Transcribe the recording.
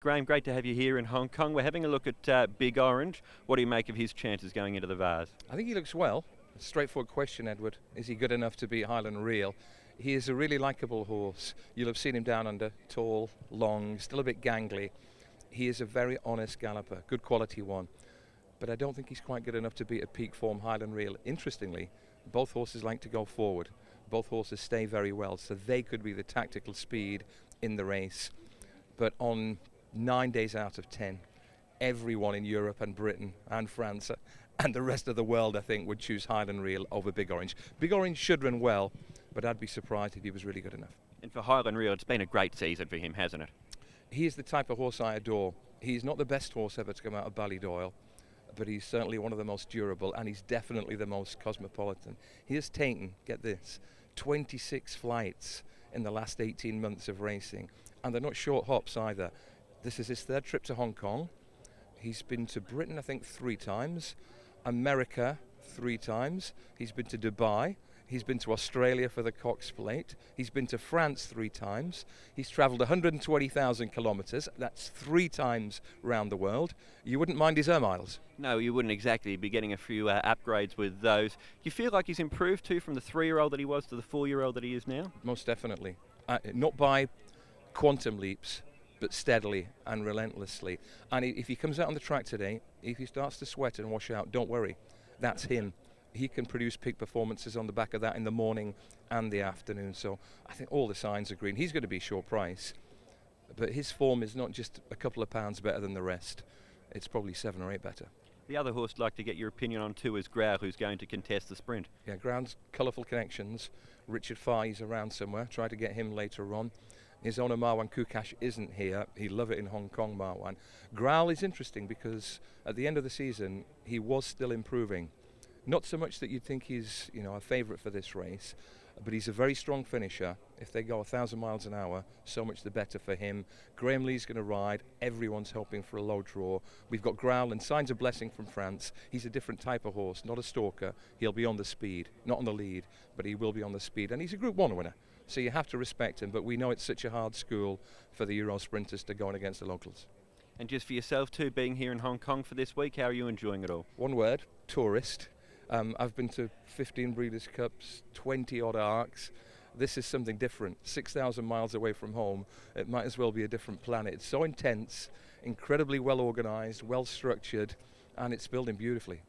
Graham, great to have you here in Hong Kong. We're having a look at Big Orange. What do you make of his chances going into the Vase? I think he looks well. Straightforward question, Edward. Is he good enough to beat Highland Reel? He is a really likeable horse. You'll have seen him down under. Tall, long, still a bit gangly. He is a very honest galloper, good quality one. But I don't think he's quite good enough to beat a peak form Highland Reel. Interestingly, both horses like to go forward. Both horses stay very well, so they could be the tactical speed in the race. But on 9 days out of 10, everyone in Europe and Britain and France and the rest of the world, I think, would choose Highland Reel over Big Orange. Big Orange should run well, but I'd be surprised if he was really good enough. And for Highland Reel, it's been a great season for him, hasn't it? He is the type of horse I adore. He's not the best horse ever to come out of Ballydoyle, but he's certainly one of the most durable, and he's definitely the most cosmopolitan. He has taken, get this, 26 flights in the last 18 months of racing, and they're not short hops either. This is his third trip to Hong Kong. He's been to Britain, I think, 3 times, America 3 times. He's been to Dubai. He's been to Australia for the Cox Plate. He's been to France 3 times. He's travelled 120,000 kilometres. That's 3 times round the world. You wouldn't mind his air miles? No, you wouldn't exactly. Be getting a few upgrades with those. Do you feel like he's improved too from the 3-year-old that he was to the 4-year-old that he is now? Most definitely. Not by quantum leaps, but steadily and relentlessly. And if he comes out on the track today, if he starts to sweat and wash out, don't worry. That's him. He can produce peak performances on the back of that in the morning and the afternoon. So I think all the signs are green. He's going to be short price, but his form is not just a couple of pounds better than the rest. It's probably 7 or 8 better. The other horse I'd like to get your opinion on too is Grau, who's going to contest the sprint. Yeah, Grau's colourful connections. Richard Fahey's around somewhere. Try to get him later on. His owner Marwan Kukash isn't here. He'd love it in Hong Kong, Marwan. Grau is interesting because at the end of the season, he was still improving. Not so much that you'd think he's, a favourite for this race, but he's a very strong finisher. If they go 1,000 miles an hour, so much the better for him. Graham Lee's going to ride. Everyone's hoping for a low draw. We've got Grau and Signs of Blessing from France. He's a different type of horse, not a stalker. He'll be on the speed, not on the lead, but he will be on the speed. And he's a Group 1 winner, so you have to respect him. But we know it's such a hard school for the Euro sprinters to go on against the locals. And just for yourself too, being here in Hong Kong for this week, how are you enjoying it all? One word, tourist. I've been to 15 Breeders' Cups, 20 odd arcs. This is something different. 6,000 miles away from home. It might as well be a different planet. It's so intense, incredibly well organised, well structured, and it's building beautifully.